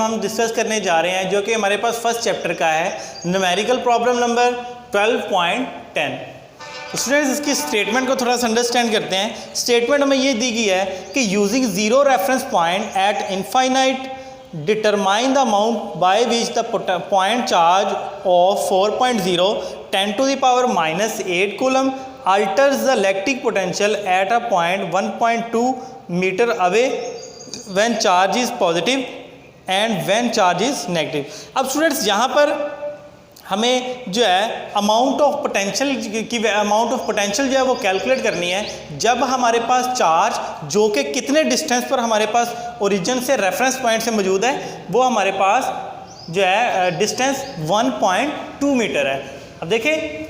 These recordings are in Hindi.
हम डिस्कस करने जा रहे हैं जो कि हमारे पास फर्स्ट चैप्टर का है, न्यूमेरिकल प्रॉब्लम नंबर 12.10। तो स्टूडेंट्स इसकी स्टेटमेंट को थोड़ा सा अंडरस्टैंड करते हैं। स्टेटमेंट हमें ये दी गई है कि using zero reference point eight infinite determine the amount by which the point charge of 4.0 10 to the power minus 8 coulomb alters the electric potential at a point 1.2 meter away when charge is positive and when charge is negative। अब स्टूडेंट्स यहाँ पर हमें जो है अमाउंट ऑफ पोटेंशियल जो है वो कैलकुलेट करनी है जब हमारे पास चार्ज जो कि कितने डिस्टेंस पर हमारे पास ओरिजिन से रेफरेंस पॉइंट से मौजूद है, वो हमारे पास जो है डिस्टेंस 1.2 मीटर है। अब देखिए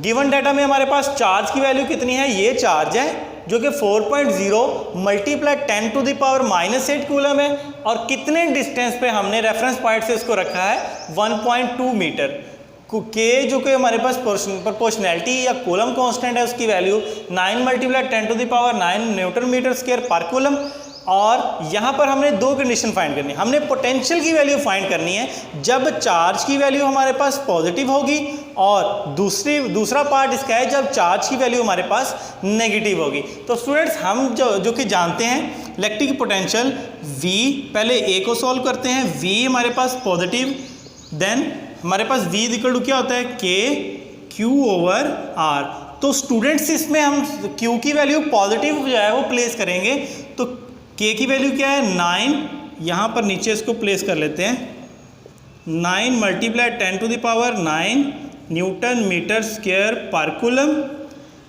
गिवन डाटा में हमारे पास चार्ज की वैल्यू कितनी है, ये चार्ज है जो कि 4.0 multiply 10 to the power minus 8 coulomb है, और कितने डिस्टेंस पे हमने रेफरेंस पॉइंट से इसको रखा है 1.2 मीटर। के जो कि हमारे पास प्रोपोर्शनैलिटी या कूलम कांस्टेंट है उसकी value 9 multiply 10 to the power 9 newton metre square पर कूलम। और यहाँ पर हमने दो कंडीशन फाइंड करनी है। हमने पोटेंशियल की वैल्यू फाइंड करनी है जब चार्ज की वैल्यू हमारे पास पॉजिटिव होगी, और दूसरा पार्ट इसका है जब चार्ज की वैल्यू हमारे पास नेगेटिव होगी। तो स्टूडेंट्स हम जो कि जानते हैं इलेक्ट्रिक पोटेंशियल V, पहले A को सॉल्व करते हैं। V हमारे पास पॉजिटिव, देन हमारे पास V इक्वल टू क्या होता है K Q ओवर R। तो स्टूडेंट्स इसमें हम Q की वैल्यू पॉजिटिव जो है वो प्लेस करेंगे, तो K की वैल्यू क्या है 9, यहाँ पर नीचे इसको प्लेस कर लेते हैं 9 multiply 10 to the power 9 newton metre square पर कूलम।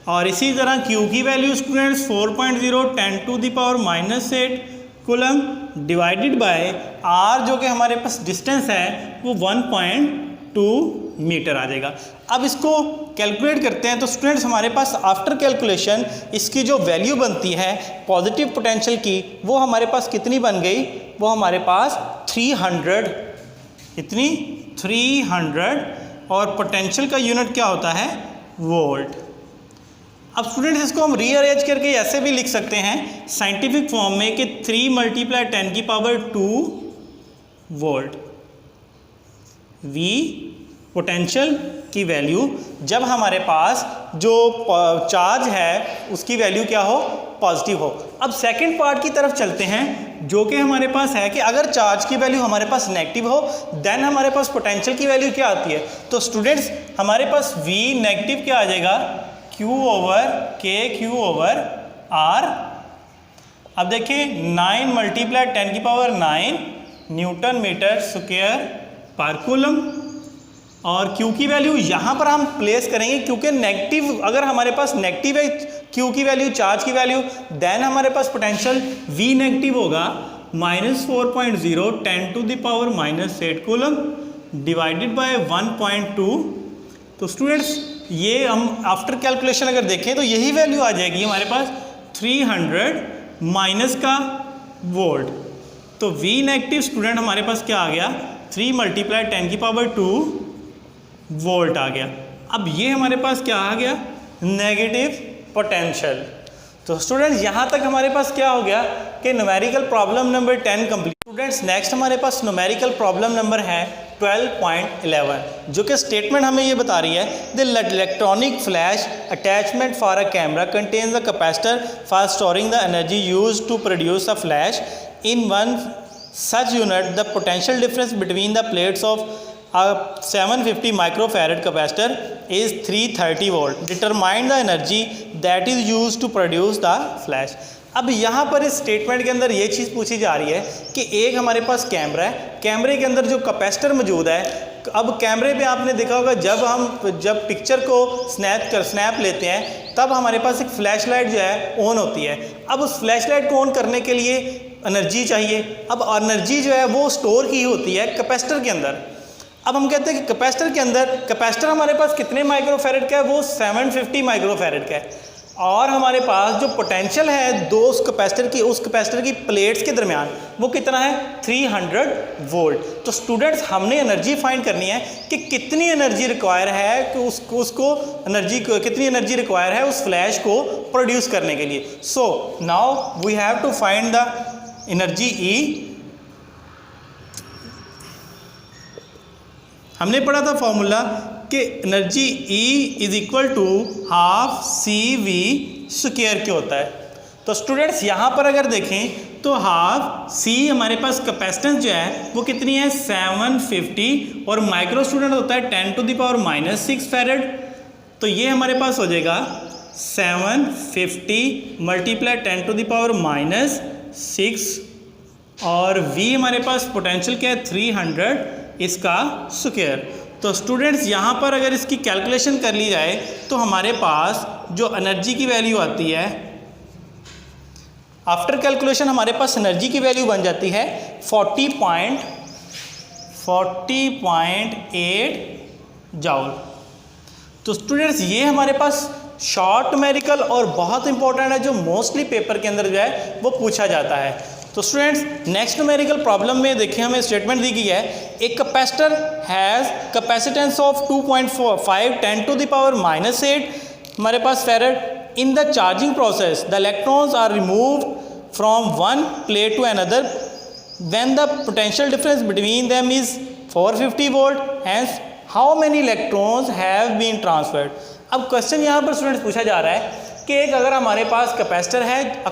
और इसी तरह Q की value students 4.0 10 to the power minus 8 coulomb divided by R जो कि हमारे पास डिस्टेंस है वो 1.2 मीटर आ जाएगा। अब इसको कैलकुलेट करते हैं। तो स्टूडेंट्स हमारे पास आफ्टर कैलकुलेशन इसकी जो वैल्यू बनती है पॉजिटिव पोटेंशियल की, वो हमारे पास कितनी बन गई, वो हमारे पास 300, कितनी 300, और पोटेंशियल का यूनिट क्या होता है वोल्ट। अब स्टूडेंट्स इसको हम रीअरेंज करके ऐसे भी लिख सकते हैं साइंटिफिक फॉर्म में कि 3 मल्टीप्लाई 10 की पावर 2 वोल्ट। V पोटेंशियल की वैल्यू जब हमारे पास जो चार्ज है उसकी वैल्यू क्या हो, पॉजिटिव हो। अब सेकंड पार्ट की तरफ चलते हैं जो कि हमारे पास है कि अगर चार्ज की वैल्यू हमारे पास नेगेटिव हो देन हमारे पास पोटेंशियल की वैल्यू क्या आती है। तो स्टूडेंट्स हमारे पास V नेगेटिव क्या आ जाएगा Q over K Q over R। अब देखिए 9 मल्टीप्लाई 10 की पावर 9 न्यूटन मीटर स्क्वायर पर कूलम, और Q की वैल्यू यहाँ पर हम प्लेस करेंगे क्योंकि नेगेटिव, अगर हमारे पास नेगेटिव है Q की वैल्यू, चार्ज की वैल्यू, देन हमारे पास पोटेंशियल V नेगेटिव होगा -4.0 10 to the power minus 8 coulomb divided by 1.2। तो स्टूडेंट्स ये हम आफ्टर कैलकुलेशन अगर देखें तो यही वैल्यू आ जाएगी हमारे पास 300 माइनस का वोल्ट। तो V नेगेटिव स्टूडेंट हमारे पास क्या आ गया 3 मल्टीप्लाई 10 की पावर 2 वोल्ट आ गया। अब ये हमारे पास क्या आ गया नेगेटिव पोटेंशियल। तो स्टूडेंट्स यहाँ तक हमारे पास क्या हो गया कि numerical problem number 10 complete. Students next हमारे पास न्यूमेरिकल प्रॉब्लम नंबर है 12.11 जो कि स्टेटमेंट हमें ये बता रही है the electronic flash attachment for a camera contains the capacitor for storing the energy used to produce a flash in one such unit the potential difference between the plates of a 750 microfarad capacitor is 330 volt. Determine the energy that is used to produce the flash. अब यहाँ पर इस स्टेटमेंट के अंदर ये चीज़ पूछी जा रही है कि एक हमारे पास कैमरा है, कैमरे के अंदर जो कैपेसिटर मौजूद है। अब कैमरे पे आपने देखा होगा जब पिक्चर को स्नैप लेते हैं तब हमारे पास एक फ्लैश लाइट जो है ऑन होती है। अब उस फ्लैश लाइट को ऑन करने के लिए एनर्जी चाहिए। अब एनर्जी जो है वो स्टोर की होती है कैपेसिटर के अंदर। अब हम कहते हैं कि कैपेसिटर के अंदर, कैपेसिटर हमारे पास कितने माइक्रोफैरेड का है, वो 750 माइक्रोफैरेड का है, और हमारे पास जो पोटेंशियल है उस कैपेसिटर की प्लेट्स के दरमियान वो कितना है 300 वोल्ट। तो स्टूडेंट्स हमने एनर्जी फाइंड करनी है कि कितनी एनर्जी रिक्वायर है कि कितनी एनर्जी रिक्वायर है उस फ्लैश को प्रोड्यूस करने के लिए। So now we have to find the energy E। हमने पढ़ा था फॉर्मूला कि energy E is equal to half CV square के होता है। तो स्टूडेंट्स यहाँ पर अगर देखें तो हाफ C हमारे पास कैपेसिटेंस जो है वो कितनी है 750 और माइक्रो स्टूडेंट होता है 10⁻⁻6 फैरेड। तो ये हमारे पास हो जाएगा 750 मल्टीप्लाई 10⁻⁻6 और V हमारे पास पोटेंशियल क्या है 300 इसका स्क्वायर। तो स्टूडेंट्स यहाँ पर अगर इसकी कैलकुलेशन कर ली जाए तो हमारे पास जो एनर्जी की वैल्यू आती है, आफ्टर कैलकुलेशन हमारे पास एनर्जी की वैल्यू बन जाती है 40.8 जॉल। तो स्टूडेंट्स ये हमारे पास शॉर्ट न्यूमेरिकल और बहुत इंपॉर्टेंट है जो मोस्टली पेपर के अंदर जो है वो पूछा जाता है। तो स्टूडेंट्स नेक्स्ट न्यूमेरिकल प्रॉब्लम में देखिए हमें स्टेटमेंट दी गई है, एक कैपेसिटर हैज़ कैपेसिटेंस ऑफ 2.5 10⁻⁻8 हमारे पास farad. In the charging process, the electrons are removed from one plate to another when the potential difference between them is 450 volt. Hence, how many electrons have been transferred? अब क्वेश्चन यहाँ पर स्टूडेंट्स पूछा जा रहा है कि एक अगर हमारे पास कैपेसिटर है,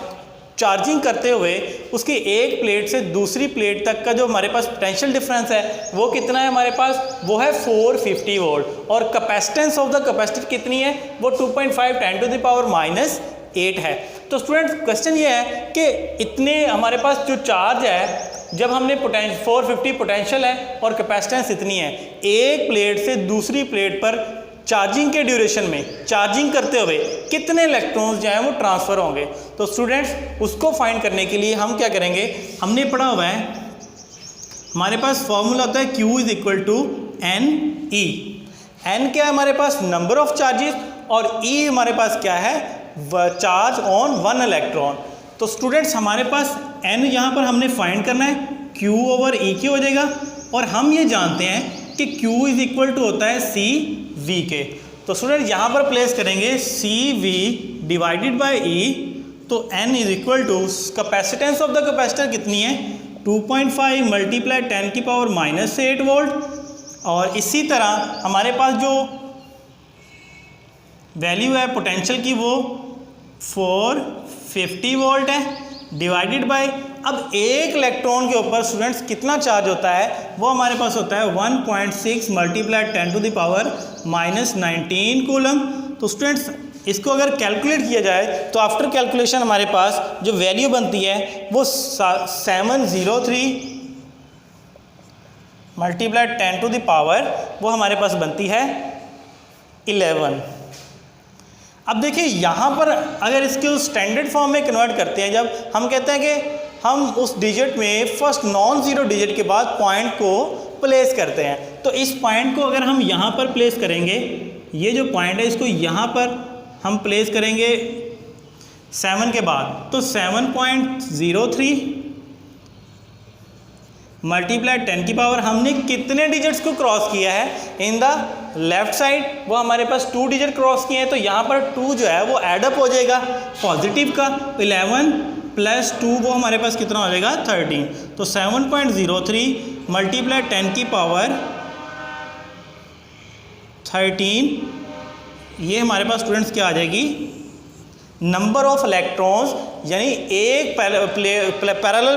चार्जिंग करते हुए उसकी एक प्लेट से दूसरी प्लेट तक का जो हमारे पास पोटेंशियल डिफरेंस है वो कितना है हमारे पास, वो है 450 वोल्ट और कैपेसिटेंस ऑफ द कैपेसिटर कितनी है, वो 2.5 10⁻⁻8 है। तो स्टूडेंट्स क्वेश्चन ये है कि इतने हमारे पास जो चार्ज है, जब हमने 450 पोटेंशियल है और कैपेसिटेंस इतनी है, एक प्लेट से दूसरी प्लेट पर चार्जिंग के ड्यूरेशन में चार्जिंग करते हुए कितने इलेक्ट्रॉन्स जो हैं वो ट्रांसफ़र होंगे। तो स्टूडेंट्स उसको फाइंड करने के लिए हम क्या करेंगे, हमने पढ़ा हुआ है हमारे पास फॉर्मूला होता है Q is equal to NE। N क्या है हमारे पास, नंबर ऑफ चार्जेस, और E हमारे पास क्या है, चार्ज ऑन वन इलेक्ट्रॉन। तो स्टूडेंट्स हमारे पास N यहाँ पर हमने फाइंड करना है, Q ओवर E Q हो जाएगा, और हम ये जानते हैं कि Q इज इक्वल टू होता है CV के। तो स्टूडेंट यहाँ पर प्लेस करेंगे CV डिवाइडेड बाय E, तो N is equal to capacitance of the capacitor कितनी है 2.5 मल्टीप्लाई 10⁻⁻8 वोल्ट, और इसी तरह हमारे पास जो वैल्यू है पोटेंशियल की वो 450 वोल्ट है, डिवाइडेड बाय, अब एक इलेक्ट्रॉन के ऊपर स्टूडेंट्स कितना चार्ज होता है, वो हमारे पास होता है 1.6 मल्टीप्लाई 10⁻⁻19 कूलम। तो स्टूडेंट्स इसको अगर कैलकुलेट किया जाए तो आफ्टर कैलकुलेशन हमारे पास जो वैल्यू बनती है वो 703 मल्टीप्लाई 10⁻, वो हमारे पास बनती है 11। अब देखिए यहाँ पर अगर इसके उस स्टैंडर्ड फॉर्म में कन्वर्ट करते हैं, जब हम कहते हैं कि हम उस डिजिट में फर्स्ट नॉन ज़ीरो डिजिट के बाद पॉइंट को प्लेस करते हैं, तो इस पॉइंट को अगर हम यहाँ पर प्लेस करेंगे, ये जो पॉइंट है इसको यहाँ पर हम प्लेस करेंगे 7 के बाद, तो 7.03 मल्टीप्लाई 10⁻, हमने कितने डिजिट्स को क्रॉस किया है इन द लेफ्ट साइड, वो हमारे पास 2 डिजिट क्रॉस किए हैं, तो यहाँ पर 2 जो है वो एडअप हो जाएगा पॉजिटिव का, 11 प्लस 2 वो हमारे पास कितना हो जाएगा 13। तो 7.03 मल्टीप्लाई 10⁻13, ये हमारे पास स्टूडेंट्स क्या आ जाएगी, नंबर ऑफ इलेक्ट्रॉन्स, यानी एक पैरेलल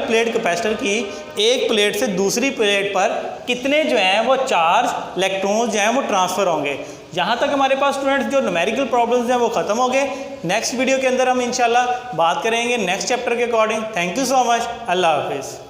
प्लेट कैपेसिटर की एक प्लेट से दूसरी प्लेट पर कितने जो हैं वो चार्ज इलेक्ट्रॉन्स जो हैं वो ट्रांसफ़र होंगे। यहाँ तक हमारे पास स्टूडेंट्स जो न्यूमेरिकल प्रॉब्लम्स हैं वो ख़त्म हो गए। नेक्स्ट वीडियो के अंदर हम इंशाल्लाह बात करेंगे नेक्स्ट चैप्टर के according. Thank you so much, अल्लाह हाफिज़।